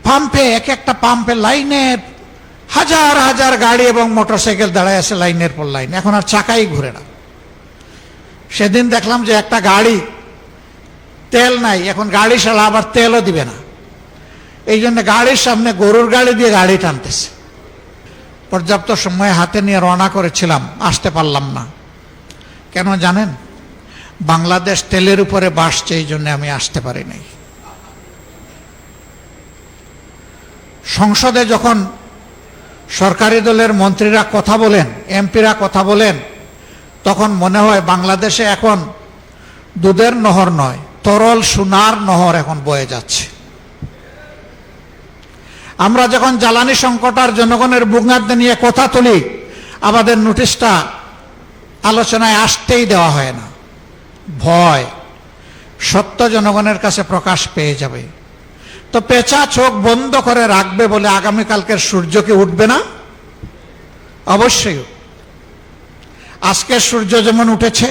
পাম্পে, এক একটা পাম্পে লাইনে হাজার হাজার গাড়ি এবং মোটরসাইকেল দাঁড়ায় আছে লাইনের পর লাইন, এখন আর চাকাই ঘুরে না। সেদিন দেখলাম যে একটা গাড়ি তেল নাই, এখন গাড়ি সালা আবার তেলও দিবে না, এই জন্য গাড়ির সামনে গরুর গাড়ি দিয়ে গাড়ি টানতেছে। পর্যাপ্ত সময় হাতে নিয়ে রওনা করেছিলাম, আসতে পারলাম না। কেন জানেন? বাংলাদেশ তেলের উপরে বাসছে, এই জন্য আমি আসতে পারি নাই। সংসদে যখন সরকারি দলের মন্ত্রীরা কথা বলেন, এমপিরা কথা বলেন, তখন মনে হয় বাংলাদেশে এখন দুধের নহর নয়, তরল সোনার নহর এখন বয়ে যাচ্ছে। আমরা যখন জ্বালানি সংকট আর জনগণের ভোগান্তি নিয়ে কথা তুলি, আমাদের নোটিশটা আলোচনায় আসতেই দেওয়া হয় না। ভয়, সত্য জনগণের কাছে প্রকাশ পেয়ে যাবে। তো পেঁচা চোখ বন্ধ করে রাখবে বলে আগামীকালকের সূর্য কি উঠবে না? অবশ্যই। আজকের সূর্য যেমন উঠেছে,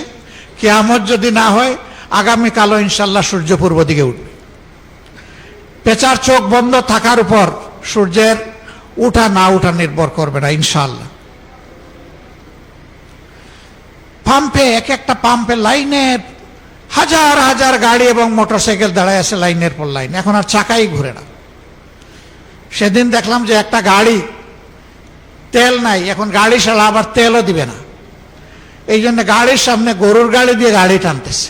কিয়ামত যদি না হয় আগামীকালও ইনশাল্লাহ সূর্য পূর্ব দিকে উঠবে। পেঁচার চোখ বন্ধ থাকার উপর সূর্যের উঠা না উঠা নির্ভর করবে না ইনশাল্লাহ। পাম্পে, এক একটা পাম্পে লাইনে হাজার হাজার গাড়ি এবং মোটরসাইকেল দাঁড়ায় আছে লাইনের পর লাইন, এখন আর চাকাই ঘুরে না। সেদিন দেখলাম যে একটা গাড়ি তেল নাই, এখন গাড়ি সালা আবার তেলও দিবে না, এই জন্য গাড়ির সামনে গরুর গাড়ি দিয়ে গাড়ি টানতেছে।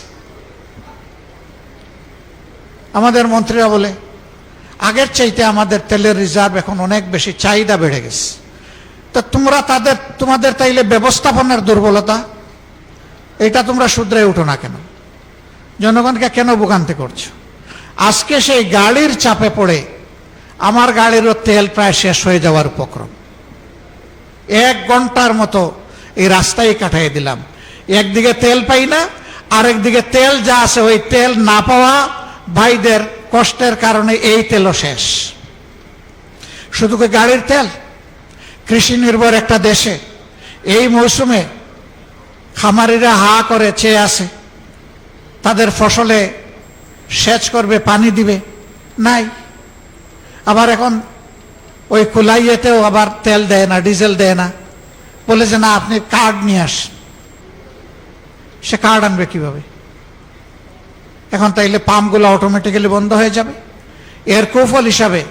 আমাদের মন্ত্রীরা বলে আগের চাইতে আমাদের তেলের রিজার্ভ এখন অনেক বেশি, চাহিদা বেড়ে গেছে। তো তোমাদের তাইলে ব্যবস্থাপনার দুর্বলতা, এটা তোমরা শুধরে উঠো না কেন? জনগণকে কেন ভোগান্তি করছো? আজকে সেই গাড়ির চাপে পড়ে আমার গাড়িরও তেল প্রায় শেষ হয়ে যাওয়ার উপক্রম। 1 ঘন্টার মতো এই রাস্তায় কাটাই দিলাম, একদিকে তেল পাই না, আরেকদিকে তেল যা আছে ওই তেল না পাওয়া ভাইদের কষ্টের কারণে এই তেলও শেষ। শুধু কি গাড়ির তেল? কৃষি নির্ভর একটা দেশে এই মৌসুমে খামারিরা হা করে চেয়ে আছে, তাদের ফসলে সেচ করবে, পানি দিবে, নাই। আবার এখন ওই কুলাইয়েতেও আবার তেল দেয় না, ডিজেল দেয় না, বলে যে না আপনি কার্ড নিয়ে আসেন। সে কার্ড আনবে কিভাবে? এখন তাইলে পাম্পগুলো অটোমেটিক্যালি বন্ধ হয়ে যাবে। এর কুফল হিসাবে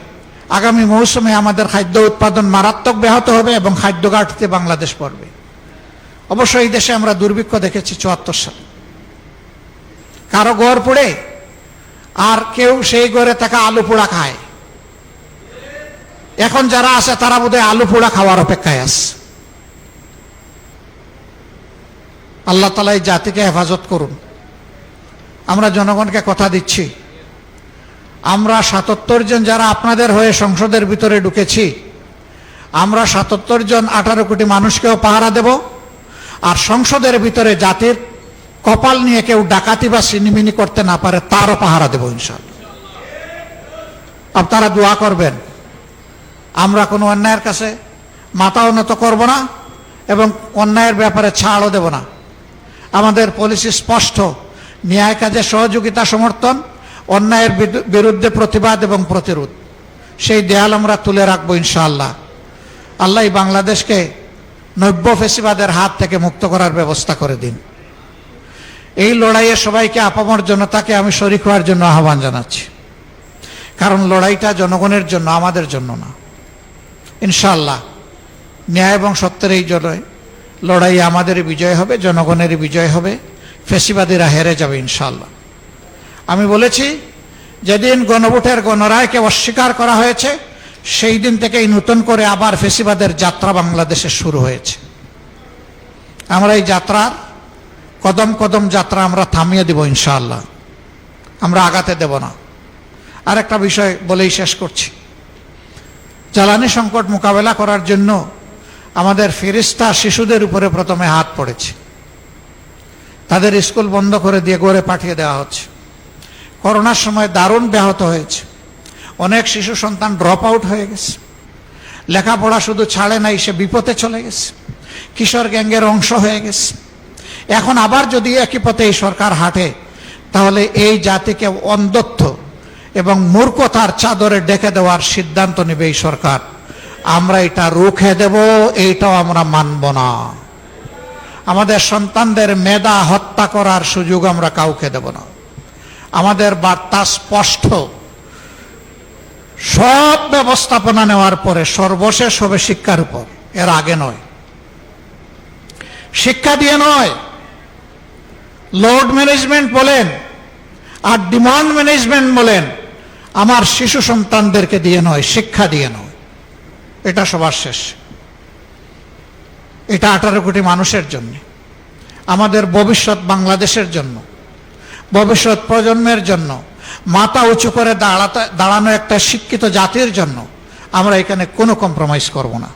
আগামী মৌসুমে আমাদের খাদ্য উৎপাদন মারাত্মক ব্যাহত হবে এবং খাদ্য ঘাটতিতে বাংলাদেশ পড়বে। অবশ্য এই দেশে আমরা দুর্ভিক্ষ দেখেছি 74 সালে, কারো ঘর পুড়ে আর কেউ সেই ঘরে থাকা আলু পোড়া খায়। এখন যারা আছে তারা বোধহয় আলু পোড়া খাওয়ার অপেক্ষায় আছে। আল্লাহ তাআলা এই জাতিকে হেফাজত করুন। আমরা জনগণকে কথা দিচ্ছি, আমরা 77 জন যারা আপনাদের হয়ে সংসদের ভিতরে ঢুকেছি, আমরা 77 জন 18 কোটি মানুষকেও পাহারা দেব। আর সংসদের ভিতরে জাতির কপাল নিয়ে কেউ ডাকাতি বা সিনিমিনি করতে না পারে তারও পাহারা দেব ইনশাআল্লাহ। আপনারা দোয়া করবেন, আমরা কোনো অন্যায়ের কাছে মাথা উন্নত করব না এবং অন্যায়ের ব্যাপারে ছাড়ও দেব না। আমাদের পলিসি স্পষ্ট, ন্যায় কাজে সহযোগিতা সমর্থন, অন্যায়ের বিরুদ্ধে প্রতিবাদ এবং প্রতিরোধ, সেই দেয়াল আমরা তুলে রাখবো ইনশাআল্লাহ। আল্লাহ বাংলাদেশকে নব্য ফেসিবাদের হাত থেকে মুক্ত করার ব্যবস্থা করে দিন। এই লড়াইয়ে সবাইকে, আপামর জনতাকে আমি শরীক হওয়ার জন্য আহ্বান জানাচ্ছি, কারণ লড়াইটা জনগণের জন্য, আমাদের জন্য না। ইনশাআল্লাহ ন্যায় এবং সত্যের এই লড়াইয়ে আমাদের বিজয় হবে, জনগণের বিজয় হবে, ফেসিবাদীরা হেরে যাবে ইনশাআল্লাহ। আমি বলেছি, যেদিন গণভোটের গণরায়কে অস্বীকার করা হয়েছে সেই দিন থেকেই নতুন করে আবার ফেসিবাদের যাত্রা বাংলাদেশে শুরু হয়েছে। আমরা এই যাত্রার কদম কদম যাত্রা আমরা থামিয়ে দেব ইনশাআল্লাহ, আমরা আগাতে দেব না। আর একটা বিষয় বলেই শেষ করছি, জ্বালানি সংকট মোকাবেলা করার জন্য আমাদের ফেরেশতা শিশুদের উপরে প্রথমে হাত পড়েছে, তাদের স্কুল বন্ধ করে দিয়ে গড়ে পাঠিয়ে দেওয়া হচ্ছে। করোনার সময় দারুণ ব্যাহত হয়েছে, অনেক শিশু সন্তান ড্রপ আউট হয়ে গেছে, লেখাপড়া শুধু ছাড়ে নাই, সে বিপথে চলে গেছে, কিশোর গ্যাংয়ের অংশ হয়ে গেছে। এখন আবার যদি একই পথে এই সরকার হাঁটে, তাহলে এই জাতিকে অন্ধত্ব, এবং মূর্খতার চাদরে ডেকে দেওয়ার সিদ্ধান্ত নেবে এই সরকার। আমরা এটা রুখে দেব, এইটাও আমরা মানব না। আমাদের সন্তানদের মেধা হত্যা করার সুযোগ আমরা কাউকে দেব না। আমাদের বার্তা স্পষ্ট, সব ব্যবস্থাপনা নেওয়ার পরে সর্বশেষ হবে শিক্ষার উপর, এর আগে নয়। শিক্ষা দিয়ে নয়, লোড ম্যানেজমেন্ট বলেন আর ডিমান্ড ম্যানেজমেন্ট বলেন, আমার শিশু সন্তানদেরকে দিয়ে নয়, শিক্ষা দিয়ে নয়। এটা সবার শেষ। এটা 18 কোটি মানুষের জন্য, আমাদের ভবিষ্যৎ বাংলাদেশের জন্য, ভবিষ্যৎ প্রজন্মের জন্য, মাথা উঁচু করে দাঁড়ানো একটা শিক্ষিত জাতির জন্য আমরা এখানে কোনো কম্প্রোমাইজ করব না।